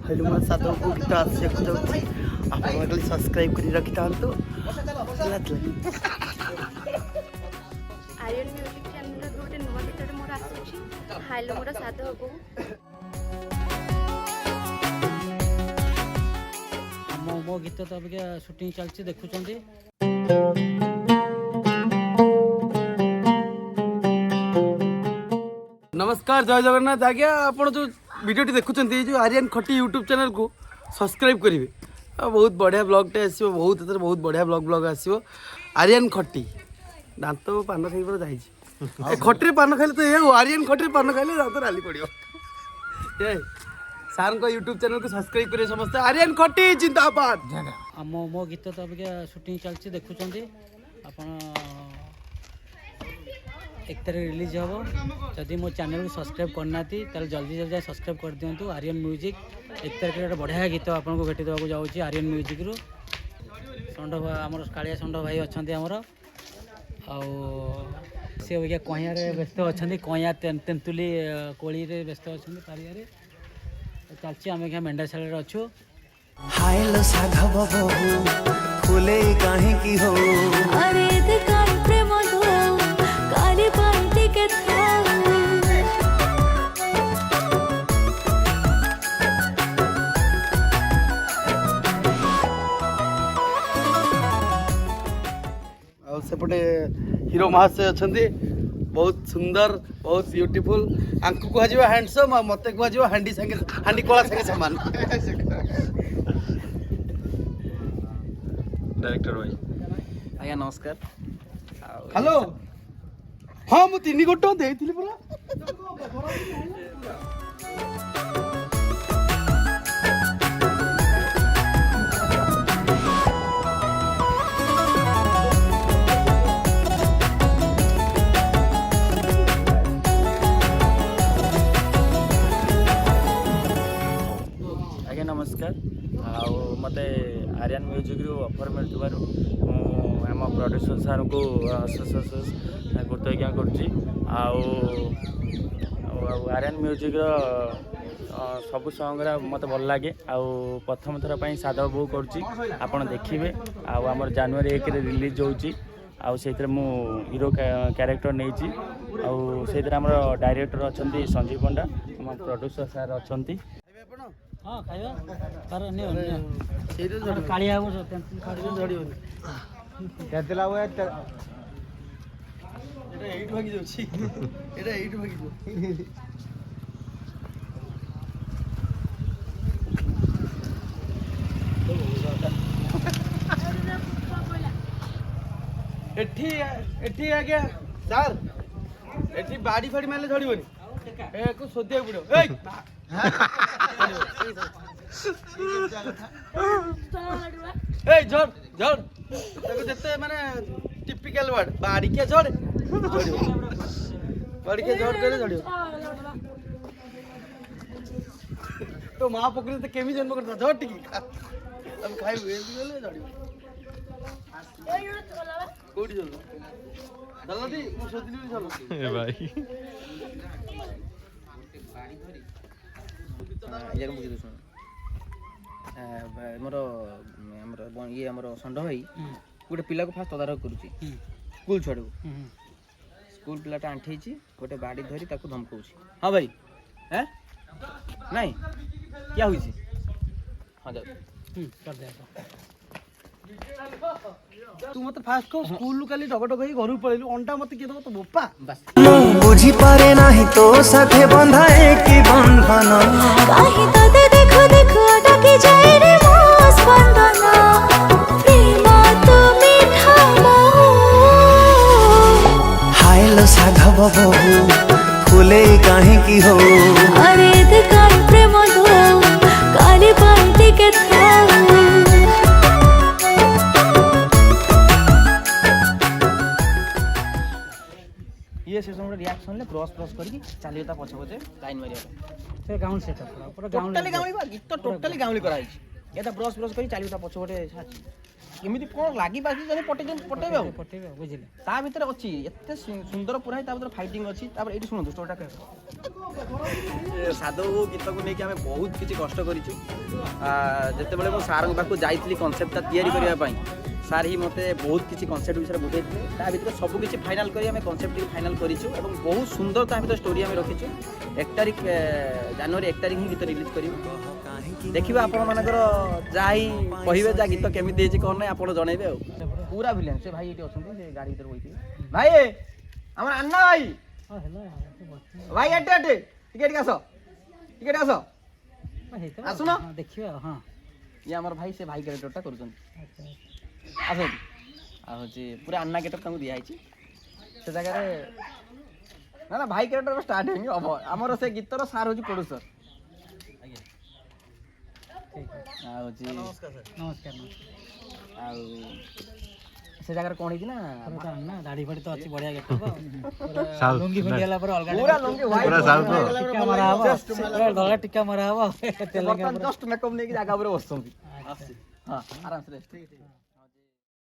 हनुमान साधव को गीत आसिक जाऊँगी आप सब्सक्राइब कर रखी था आर्यन म्यूजिक चैनल गोटे नुआ गीत मोर आसुची हाइलो मोर साधव को मो गीत तो अभी शूटिंग चलती देखुं नमस्कार जय जगन्नाथ आज्ञा आप जो वीडियो देखुं जो आर्यन खटी यूट्यूब चैनल को सब्सक्राइब करेंगे बहुत बढ़िया ब्लॉगटे आसो बहुत बढ़िया ब्लॉग आसो आर्यन खटी दांत पान खाई पर जाइए खटी पान खाइले तो ये आर्यन खटी पान खाइले दांत नाली पड़ो सार को यूट्यूब चैनल को सब्सक्राइब करें समस्त आर्यन खटी जिंदाबाद मो गीत तो अभी शूटिंग चलती देखुं आप 1 तारीख रिलीज हम जदि मो चैनल को सब्सक्राइब करना ताल जल्दी जल्दी सब्सक्राइब कर दिंतु आर्यन म्यूजिक 1 तारीख गोटे बढ़िया गीत आपको भेटी देवाक जाऊँगी आर्यन म्यूजिक रु षंड आम कालिया षंड भाई अच्छा आमर सी अभिज्ञा कहियार व्यस्त अच्छा कहिया तेंतुली कोड़ी व्यस्त अच्छा पारिया चलती आम क्या मेंढाशाल अच्छु हाइलो साधव बहु फुले काहे की हो अरे देखा प्रेम दो काली पार्टी के था सेपटे हीरो महाशय अच्छा बहुत सुंदर बहुत ब्यूटीफुल आंकु कह हैंडसम मत कह हांडी संगे हांडी कला संगे सामान डायरेक्टर भाई आज्ञा नमस्कार हेलो हाँ मु 3 गोट देइथिली पुरा नमस्कार मत आर्यन म्यूजिक रु ऑफर मिलू आम प्रोड्यूसर सार को कृतज्ञ करुच्ची आर्यन म्यूजिक सबू सॉन्ग मत भल लगे प्रथम थर पर साधव बहु करुच्ची देखिए आमर जनवरी 1 रिलीज होची से मु हीरो कैरेक्टर नहीं से डायरेक्टर अच्छा संजीव पंडा आम प्रोड्यूसर सार अच्छा हाँ खाइबा पर कालिया झड़ियोनी केतला हुआ एटा एइट भागी जाउछि एटा एइट भागी जाउ एठी आज्ञा सर एठी बाड़ी फाड़ी मारले झड़ियोनी ए को सोदिया पड़ो ए झड़ झड़ जते माने टिपिकल वर्ड बाड़ी के झड़ बाड़ी के झड़ करे झड़ियो तो मां पकड़ी तो केमी जन्म करता झड़ टिकी अब खाइ हुए गेले झड़ियो कोडी जल दलदी मु सोदिली चलो ए भाई मोर ये षंड भाई गोटे पिला को फास्ट तदारख करुच्ची स्कूल छुआ स्कूल पिलाटा आंठी गोटे बाड़ी धरी ताको धमकाउछि हाँ भाई है नहीं क्या हुई हाँ जाओ तू मत फास्ट को स्कूल काली डगडग ही घर पळेलु अंडा मत के दो तो बोपा बस बुझी पारे नाही तो साथे बंधाए की बंधन काहे तते देखो देखो अटकी जाए रे मोस बंधना प्रेम तो मीठा मोह हाइलो साधव बहु फुले काहे की हो अरे देखा प्रेम दो काली पार्टी के था ये से समय रिएक्शन ले क्रॉस क्रॉस करके चलियो ता पछे पछे लाइन मारिया से गाउन सेटअप पूरा टोटली गाउली बा गीत तो टोटली गाउली कराई ये ता ब्रश ब्रश करी चलियो ता पछे पछे କେମିତି କ'ଣ ଲାଗିପାରୁଛି ଯଦି ପଟେଇବେ ଆଉ ପଠେଇବେ ବୁଝିଲେ ତା ଭିତରେ ଅଛି ଏତେ ସୁନ୍ଦର ପୁରା ତା ଭିତରେ ଫାଇଟିଂ ଅଛି। ତାପରେ ଏଇଠି ଶୁଣନ୍ତୁ ଷ୍ଟୋରିଟା କହିବ ସାଧବ ଗୀତକୁ ନେଇକି ଆମେ ବହୁତ କିଛି କଷ୍ଟ କରିଛୁ। ଯେତେବେଳେ ମୁଁ ସାର୍ଙ୍କ ପାଖକୁ ଯାଇଥିଲି କନସେପ୍ଟଟା ତିଆରି କରିବା ପାଇଁ ସାର୍ ହିଁ ମୋତେ ବହୁତ କିଛି କନସେପ୍ଟ ବିଷୟରେ ବୁଝେଇଥିଲେ। ତା ଭିତରେ ସବୁ କିଛି ଫାଇନାଲ୍ କରି ଆମେ କନସେପ୍ଟଟିକୁ ଫାଇନାଲ୍ କରିଛୁ ଏବଂ ବହୁତ ସୁନ୍ଦର ତା ଭିତରେ ଷ୍ଟୋରି ଆମେ ରଖିଛୁ। 1 ତାରିଖ ଜାନୁଆରୀ 1 ତାରିଖ ହିଁ ଗୀତ ରିଲିଜ୍ କରିବୁ। ଦେଖିବା ଆପଣମାନଙ୍କର ଯାହା ହିଁ କହିବେ ଯାହା ଗୀତ କେମିତି ହେଇଛି କ'ଣ ନାହିଁ ଆପଣ ଜଣେଇବେ ଆଉ। ପୁରା ଭିଲିଆନ୍ ସେ ଭାଇ ଏଇଠି ଅଛନ୍ତି ସେ ଗାଡ଼ି ଭିତରେ ବସିଥିବେ। ଭାଇ ଆମର ଆନ୍ନା ଭାଇ ହଁ ହେଲା ଭାଇ ଏଟେ ଏଟେ ଟିକେ ଟିକେ ଆସ ଟିକେ ଟିକେ ଆସ ଆସୁନ। ଦେଖିବା ହଁ ଇଏ ଆମର ଭାଇ ସେ ଭାଇ କ୍ୟାରେକ୍ଟରଟା କରୁଛନ୍ତି। ଆଚ୍ଛା ଆସ ଏଠି ଆଉ ହେଉଛି ପୁରା ଆନ୍ନା କ୍ୟାରେକ୍ଟର ତାଙ୍କୁ ଦିଆହେଇଛି ସେ ଜାଗାରେ। ନା ନା ଭାଇ କ୍ୟାରେକ୍ଟର ଷ୍ଟାର୍ଟ ହେଇନି ହବ। ଆମର ସେ ଗୀତର ସାର୍ ହେଉଛି ପ୍ରଡ୍ୟୁସର। ଠିକ୍ ଅଛି ଆଉ ହେଉଛି ନମସ୍କାର ନମସ୍କାର ଆଉ ସେ ଜାଗାରେ କ'ଣ ହେଇଛି ନା ନା ଦାଢ଼ି ଫାଡ଼ି ତ ଅଛି ବଢ଼ିଆ ଗେଟଅପ ଲୁଙ୍ଗି ଫୁଙ୍ଗି ହେଲା ପରେ ଅଲଗା ପୁରା ଲୁଙ୍ଗି ହ୍ୱାଇଟ୍ ଟିକା ମରା ହବ ଧଳା ଟିକା ମରା ହବ ଜଷ୍ଟ ମେକଅପ୍ ନେଇକି ଜାଗା ଉପରେ ବସୁଛନ୍ତି। ହଁ ଆରାମସେ